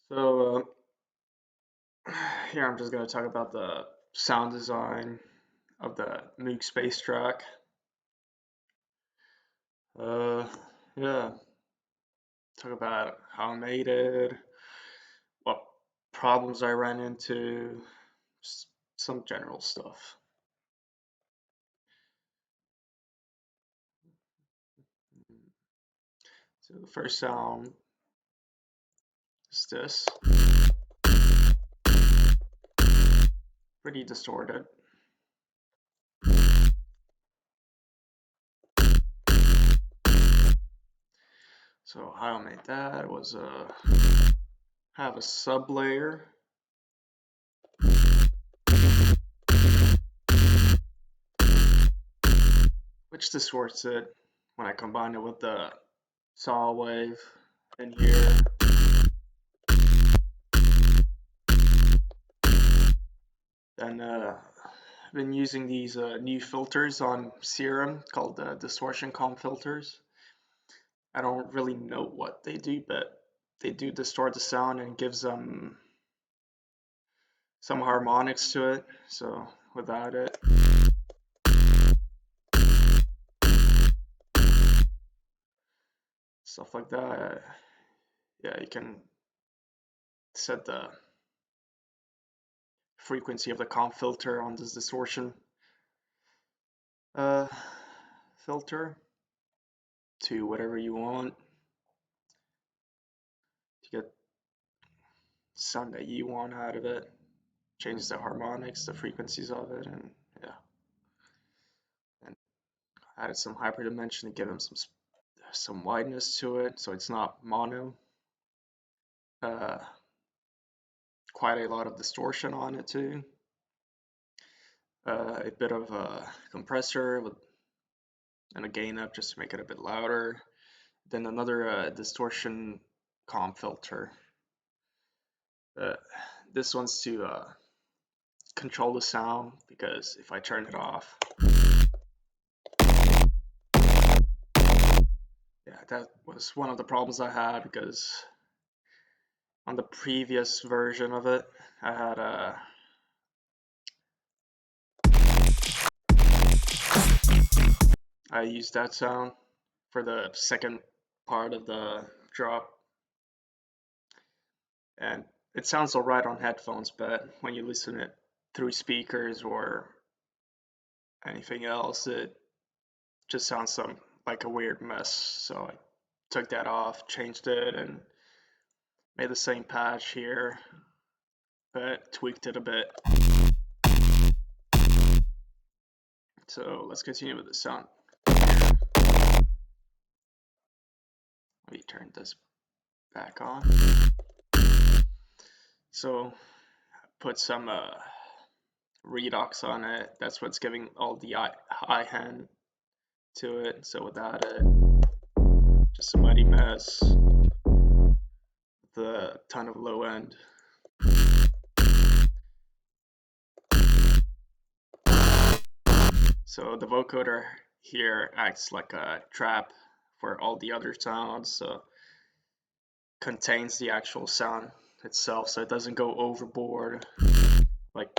So here I'm just gonna talk about the sound design of the Moog Space Track. Uh, yeah, talk about how I made it, what problems I ran into, just some general stuff. So the first sound is this, pretty distorted. So how I made that was have a sub layer which distorts it when I combine it with the saw wave in here. Then I've been using these new filters on Serum called distortion comp filters. I don't really know what they do, but they do distort the sound and gives them some harmonics to it. So without it, stuff like that, yeah, you can set the frequency of the comp filter on this distortion uh, filter to whatever you want to get sound that you want out of it. Change the harmonics, the frequencies of it, and yeah, and added some hyperdimension to give them some wideness to it, so it's not mono. Uh, Quite a lot of distortion on it too. A bit of a compressor and a gain up just to make it a bit louder. Then another distortion comp filter. Uh, this one's to control the sound because if I turn it off, yeah, that was one of the problems I had because on the previous version of it, I had I used that sound for the second part of the drop, and it sounds alright on headphones, but when you listen it through speakers or anything else, it just sounds like a weird mess. So I took that off, changed it, and made the same patch here, but tweaked it a bit. So let's continue with the sound. Let me turn this back on. So put some redox on it. That's what's giving all the high hand to it. So without it, just a muddy mess with a ton of low end. So the vocoder here acts like a trap for all the other sounds, so contains the actual sound itself, so it doesn't go overboard like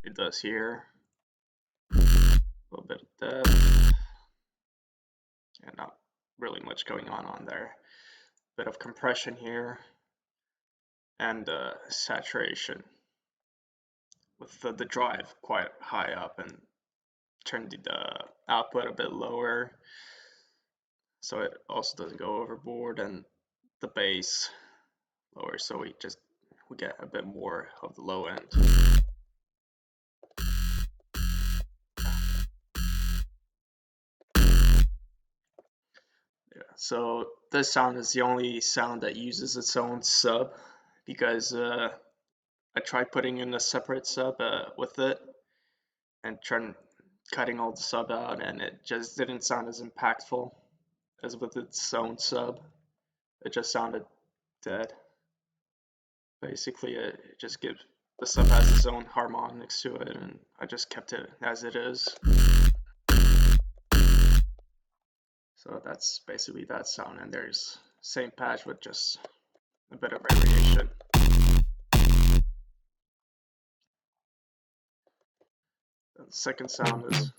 it does here. A little bit of depth, and not really much going on there. Bit of compression here, and saturation with the drive quite high up, and turn the output a bit lower so it also doesn't go overboard, and the bass lower so we get a bit more of the low end. Yeah, so this sound is the only sound that uses its own sub because I tried putting in a separate sub with it and trying cutting all the sub out, and it just didn't sound as impactful as with its own sub. It just sounded dead. Basically, it just gives the sub has its own harmonics to it, and I just kept it as it is. So that's basically that sound, and there's same patch with just a bit of variation. The second sound is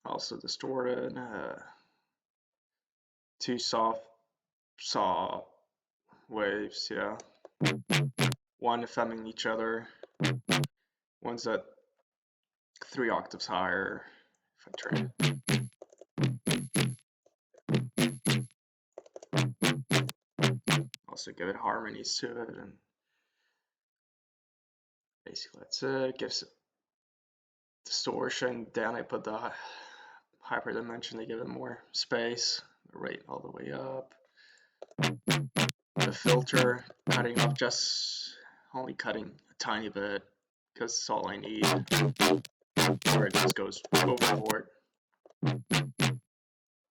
also distorted. Two soft saw waves, yeah. One affirming each other. One's at 3 octaves higher. If I turn it. Also give it harmonies to it, and basically that's it. Gives it distortion. Then I put the hyperdimension to give it more space. The rate all the way up. The filter cutting off, just only cutting a tiny bit because it's all I need, or it just goes overboard.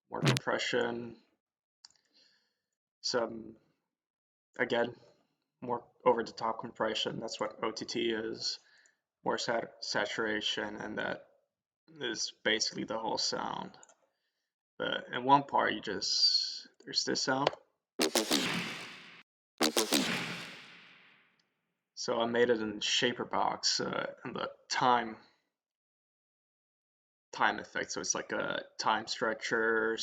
More compression, some, again, more over the top compression. That's what OTT is. More saturation, and that is basically the whole sound. But in one part, there's this sound. So I made it in Shaper Box, and the time effect. So it's like a time stretcher,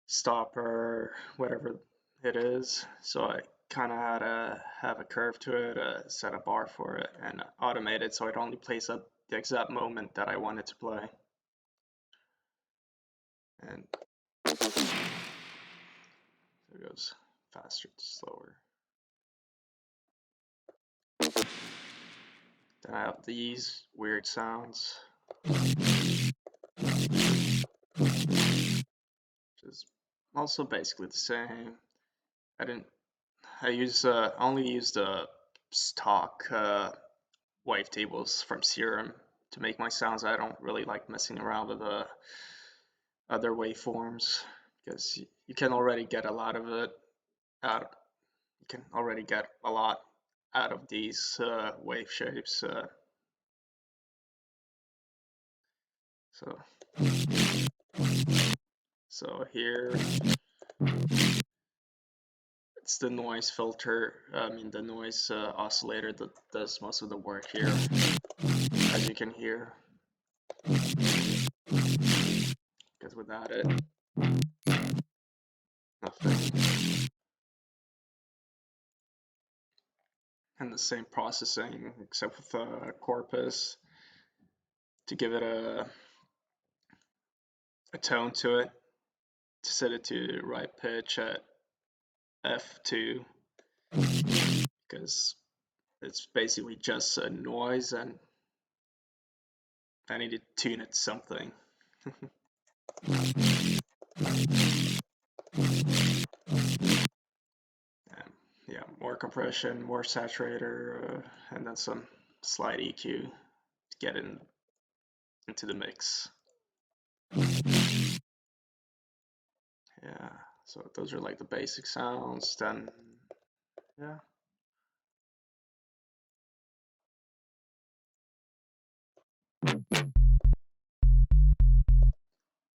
stopper, whatever it is. So I kind of had to have a curve to it, set a bar for it, and automate it so it only plays at the exact moment that I want it to play. And so it goes faster to slower. Then I have these weird sounds, which is also basically the same. I only use the stock wavetables from Serum to make my sounds. I don't really like messing around with the other waveforms because you can already get a lot of it out. You can already get a lot out of these wave shapes. So here it's the noise filter. I mean the noise oscillator that does most of the work here, as you can hear. Because without it, nothing. And the same processing except with the corpus to give it a tone to it, to set it to right pitch at F2, because it's basically just a noise and I need to tune it something. Yeah, more compression, more saturator, and then some slight EQ to get into the mix. Yeah, so those are like the basic sounds. Then, yeah.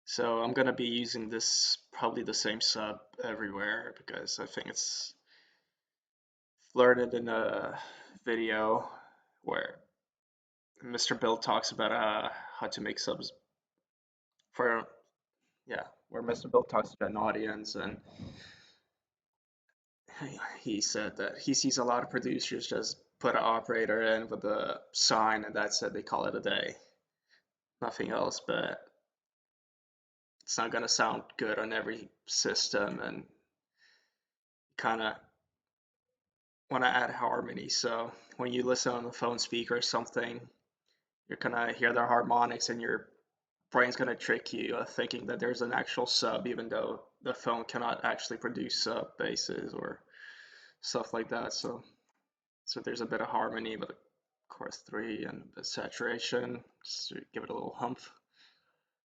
So I'm gonna be using this, probably the same sub everywhere, because I think it's learned in a video where Mr. Bill talks about how to make subs for, yeah, where Mr. Bill talks about an audience, and he said that he sees a lot of producers just put an operator in with a sign and that's it, they call it a day. Nothing else, but it's not gonna sound good on every system, and kind of want to add harmony. So when you listen on the phone speaker or something, you're gonna hear the harmonics and your brain's gonna trick you thinking that there's an actual sub, even though the phone cannot actually produce sub basses or stuff like that. So there's a bit of harmony with the chorus 3 and the saturation, just to give it a little humph.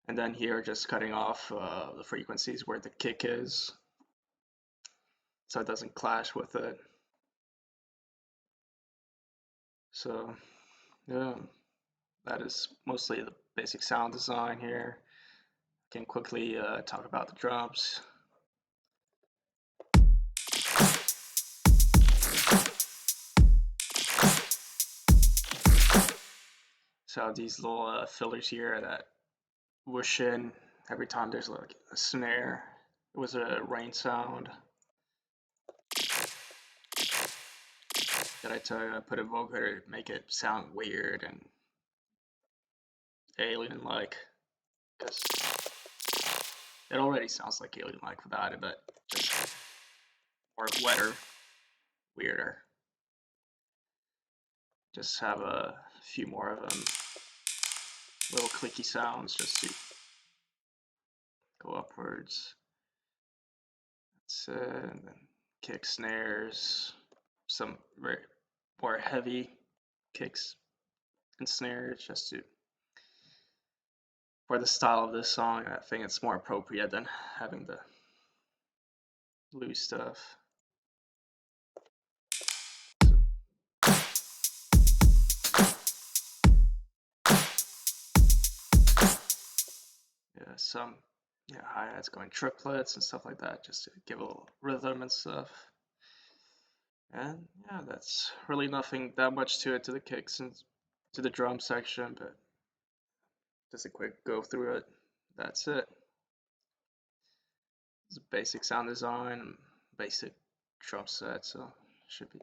And then here, just cutting off the frequencies where the kick is, so it doesn't clash with it. So yeah, that is mostly the basic sound design here. Can quickly talk about the drums. So these little fillers here that whoosh in every time there's like a snare. It was a rain sound that I put a vocoder to make it sound weird and alien-like, because it already sounds like alien-like without it, but just more wetter, weirder. Just have a few more of them, little clicky sounds just to go upwards. That's it. And then kick snares, some more heavy kicks and snares just to, for the style of this song, I think it's more appropriate than having the loose stuff. Yeah, some hi-hats going triplets and stuff like that, just to give a little rhythm and stuff. And yeah, that's really nothing that much to it, to the kicks and to the drum section, but just a quick go through it. That's it. It's a basic sound design, basic drum set, so should be